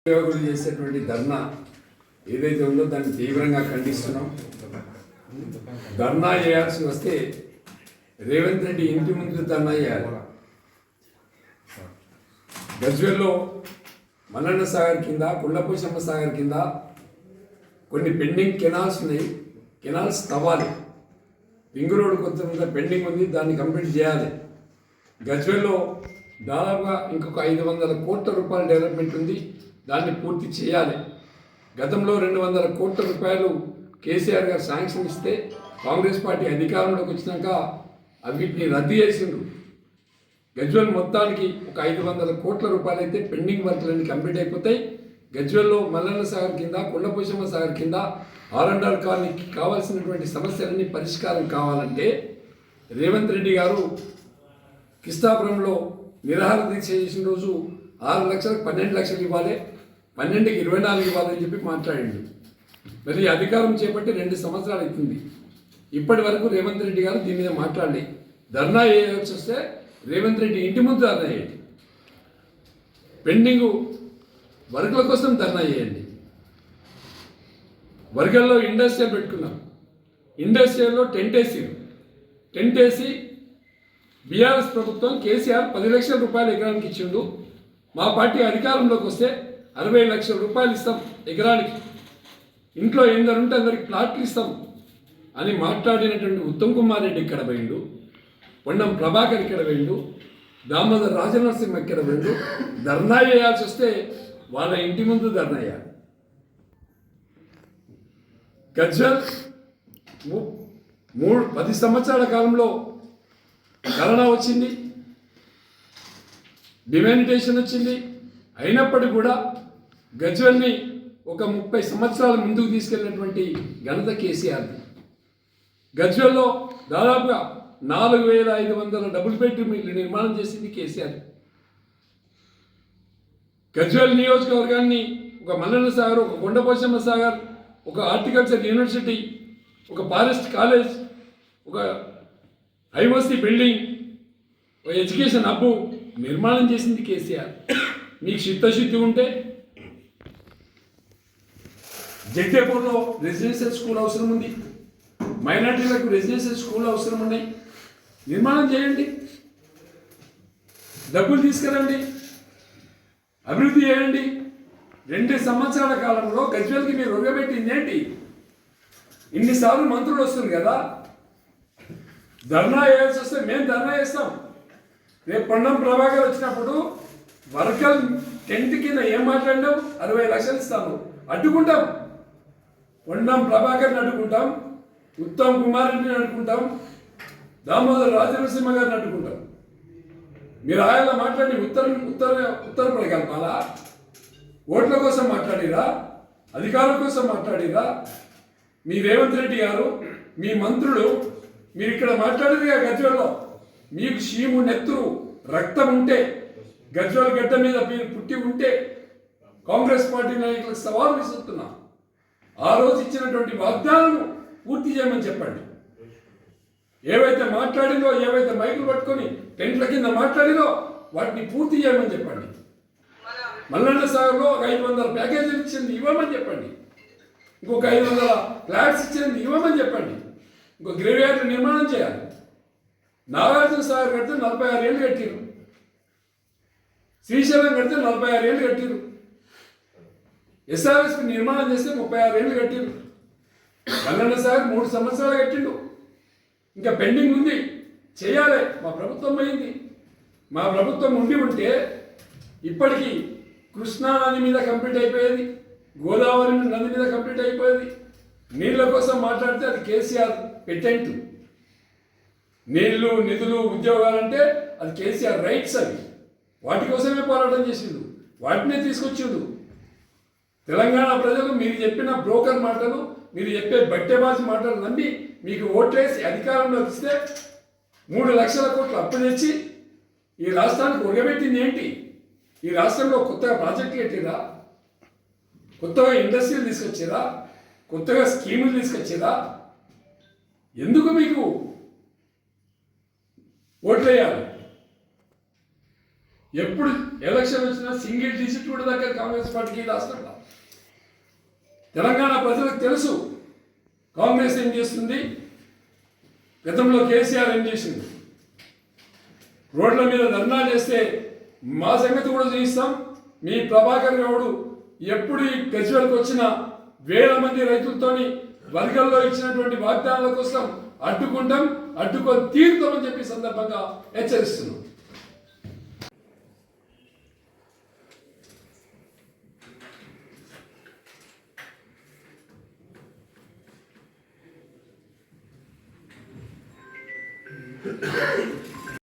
ఉద్యోగులు చేసేటువంటి ధర్నా ఏదైతే ఉందో దాన్ని తీవ్రంగా ఖండిస్తున్నాం. ధర్నా చేయాల్సి వస్తే రేవంత్ రెడ్డి ఇంటి ముందు ధర్నా చేయాలి. గజ్వేల్లో మల్లన్న సాగర్ కింద, కొండపోచమ్మ సాగర్ కింద కొన్ని పెండింగ్ కెనాల్స్ ఉన్నాయి. కెనాల్స్ తవ్వాలి. రింగ్ రోడ్ కొంత పెండింగ్ ఉంది, దాన్ని కంప్లీట్ చేయాలి. గజ్వేల్లో దాదాపుగా ఇంకొక 500 కోట్ల రూపాయల డెవలప్మెంట్ ఉంది, దాన్ని పూర్తి చేయాలి. గతంలో 200 కోట్ల రూపాయలు కేసీఆర్ గారు శాంక్షన్ ఇస్తే కాంగ్రెస్ పార్టీ అధికారంలోకి వచ్చినాక వీటిని రద్దు చేసిండ్రు. గజ్వేల్ మొత్తానికి ఒక 500 కోట్ల రూపాయలు అయితే పెండింగ్ వర్క్లన్నీ కంప్లీట్ అయిపోతాయి. గజ్వేల్లో మల్లన్న సాగర్ కింద, కొండపోచమ్మ సాగర్ కింద R&R కాలనీకి కావాల్సినటువంటి సమస్యలన్నీ పరిష్కారం కావాలంటే రేవంత్ రెడ్డి గారు కిస్తాపురంలో నిరాహార దీక్ష చేసిన రోజు 6 లక్షలకు 12 లక్షలు ఇవ్వాలి, 12కి 24 ఇవ్వాలని చెప్పి మాట్లాడింది. మరి అధికారం చేపట్టి 2 సంవత్సరాలు అవుతుంది. ఇప్పటి వరకు రేవంత్ రెడ్డి గారు దీని మీద మాట్లాడి ధర్నా వేయాల్సి వస్తే రేవంత్ రెడ్డి ఇంటి ముందు ధర్నా చేయండి. పెండింగ్ వర్కుల కోసం ధర్నా చేయండి. వర్గంలో ఇండస్ట్రియల్ పెట్టుకున్నాం. ఇండస్ట్రియల్లో టెంట్ వేసి బీఆర్ఎస్ ప్రభుత్వం కేసీఆర్ 10 లక్షల రూపాయలు ఎకరానికి ఇచ్చిండు. మా పార్టీ అధికారంలోకి వస్తే 60 లక్షల రూపాయలు ఇస్తాం ఎకరానికి, ఇంట్లో ఎందరుంటే అందరికి ప్లాట్లు ఇస్తాం అని మాట్లాడినటువంటి ఉత్తమ్ కుమార్ రెడ్డి ఇక్కడ పోయిండు, పొన్నం ప్రభాకర్ ఇక్కడ పోయిండు, దామోదర్ రాజనరసింహ ఇక్కడ పోయిండు. ధర్నా చేయాల్సి వస్తే వాళ్ళ ఇంటి ముందు ధర్నా చేయాలి. గజ్వేల్ 10 సంవత్సరాల కాలంలో కరోనా వచ్చింది, డిమానిటేషన్ వచ్చింది. అయినప్పటికీ కూడా గజ్వేల్ని ఒక 30 సంవత్సరాల ముందుకు తీసుకెళ్ళినటువంటి ఘనత కేసీఆర్ది. గజ్వేల్లో దాదాపుగా 4500 డబుల్ బెడ్రూమ్ ఇల్లు నిర్మాణం చేసింది కేసీఆర్. గజ్వేల్ నియోజకవర్గాన్ని ఒక మల్లన్న సాగర్, ఒక కొండపోచమ్మ సాగర్, ఒక హార్టికల్చర్ యూనివర్సిటీ, ఒక ఫారెస్ట్ కాలేజ్, ఒక ఐఓసి బిల్డింగ్, ఒక ఎడ్యుకేషన్ హబ్ నిర్మాణం చేసింది కేసీఆర్. మీకు చిత్తశుద్ధి ఉంటే జగ్గేపూర్లో రెసిడెన్షియల్ స్కూల్ అవసరం ఉంది, మైనార్టీలకు రెసిడెన్షియల్ స్కూల్ అవసరం ఉన్నాయి, నిర్మాణం చేయండి, డబ్బులు తీసుకురండి, అభివృద్ధి చేయండి. 2 సంవత్సరాల కాలంలో గజ్వేల్కి మీరు ఒరగబెట్టింది ఏంటి? ఇన్నిసార్లు మంత్రులు వస్తుంది కదా, ధర్నా వేయాల్సి వస్తే మేము ధర్నా చేస్తాం. రేపు పొన్నం ప్రభాకర్ వచ్చినప్పుడు వర్కల్ టెంట్ కింద ఏం మాట్లాడినాం? 60 లక్షలు ఇస్తాము, అడ్డుకుంటాం. పొన్నం ప్రభాకర్ని అడ్డుకుంటాం, ఉత్తమ్ కుమార్ రెడ్డిని అడ్డుకుంటాం, దామోదర్ రాజనరసింహ గారిని అడ్డుకుంటాం. మీరు ఆయన మాట్లాడి ఉత్తర కలపాలా? ఓట్ల కోసం మాట్లాడిరా? అధికారం కోసం మాట్లాడిరా? మీ రేవంత్ రెడ్డి గారు, మీ మంత్రులు, మీరు ఇక్కడ మాట్లాడేదిగా గజ్వేల్లో మీకు షీము నెత్తురు రక్తం ఉంటే, గజ్వేల్ గడ్డ మీద మీరు పుట్టి ఉంటే కాంగ్రెస్ పార్టీ నాయకులకు సవాల్ విసురుతున్నా. ఆ రోజు ఇచ్చినటువంటి వాగ్దానాలను పూర్తి చేయమని చెప్పండి. ఏవైతే మాట్లాడిందో, ఏవైతే మైకులు పట్టుకొని టెంట్ల కింద మాట్లాడిందో వాటిని పూర్తి చేయమని చెప్పండి. మల్లన్న సాగర్లో 500 ప్యాకేజీలు ఇచ్చింది ఇవ్వమని చెప్పండి. ఇంకొక 500 ఫ్లాట్స్ ఇచ్చింది ఇవ్వమని చెప్పండి. ఇంకో గ్రేవ్యార్డ్ నిర్మాణం చేయాలి. నాగార్జున సాగర్ కడితే 46 ఏళ్ళు కట్టిరు, శ్రీశైలం కడితే 46 ఏళ్ళు కట్టిరు, SRSP నిర్మాణం చేస్తే 36 ఏళ్ళు కట్టిరు. మల్లన్న సాగర్ 3 సంవత్సరాలు కట్టిండు, ఇంకా పెండింగ్ ఉంది, చేయాలి. మా ప్రభుత్వం పోయింది. మా ప్రభుత్వం ఉండి ఉంటే ఇప్పటికీ కృష్ణా నది మీద కంప్లీట్ అయిపోయేది, గోదావరి నది మీద కంప్లీట్ అయిపోయేది. నీళ్ళ కోసం మాట్లాడితే అది కేసీఆర్ పెటెంట్. నీళ్లు, నిధులు, ఉద్యోగాలంటే అది కేసీఆర్ రైట్స్. అవి వాటి కోసమే పోరాటం చేసిండు, వాటినే తీసుకొచ్చిండు. తెలంగాణ ప్రజలు మీరు చెప్పిన బ్రోకర్ మాటలు, మీరు చెప్పే బట్టెబాజీ మాటలు నమ్మి మీకు ఓట్లేసి అధికారంలోకి ఇస్తే 3 లక్షల కోట్లు అప్పు తెచ్చి ఈ రాష్ట్రానికి ఒరగబెట్టింది ఏంటి? ఈ రాష్ట్రంలో కొత్తగా ప్రాజెక్టులు కట్టిరా? కొత్తగా ఇండస్ట్రీలు తీసుకొచ్చిరా? కొత్తగా స్కీములు తీసుకొచ్చిరా? ఎందుకు మీకు ఓట్లు వేయాలి. ఎప్పుడు ఎలక్షన్ వచ్చినా సింగిల్ డిజిట్ కూడా దగ్గర కాంగ్రెస్ పార్టీకి రాష్ట్రంలో. తెలంగాణ ప్రజలకు తెలుసు కాంగ్రెస్ ఏం చేస్తుంది, గతంలో కేసీఆర్ ఏం చేసింది. రోడ్ల మీద ధర్నా చేస్తే మా సంగతి కూడా చూపిస్తాం. మీ ప్రభాకర్ గౌడు ఎప్పుడు ఈ గజ్వేల్కి వచ్చిన వేల మంది రైతులతోని వర్గంలో ఇచ్చినటువంటి వాగ్దానాల కోసం అడ్డుకొని తీరుతామని చెప్పి సందర్భంగా హెచ్చరిస్తున్నాం.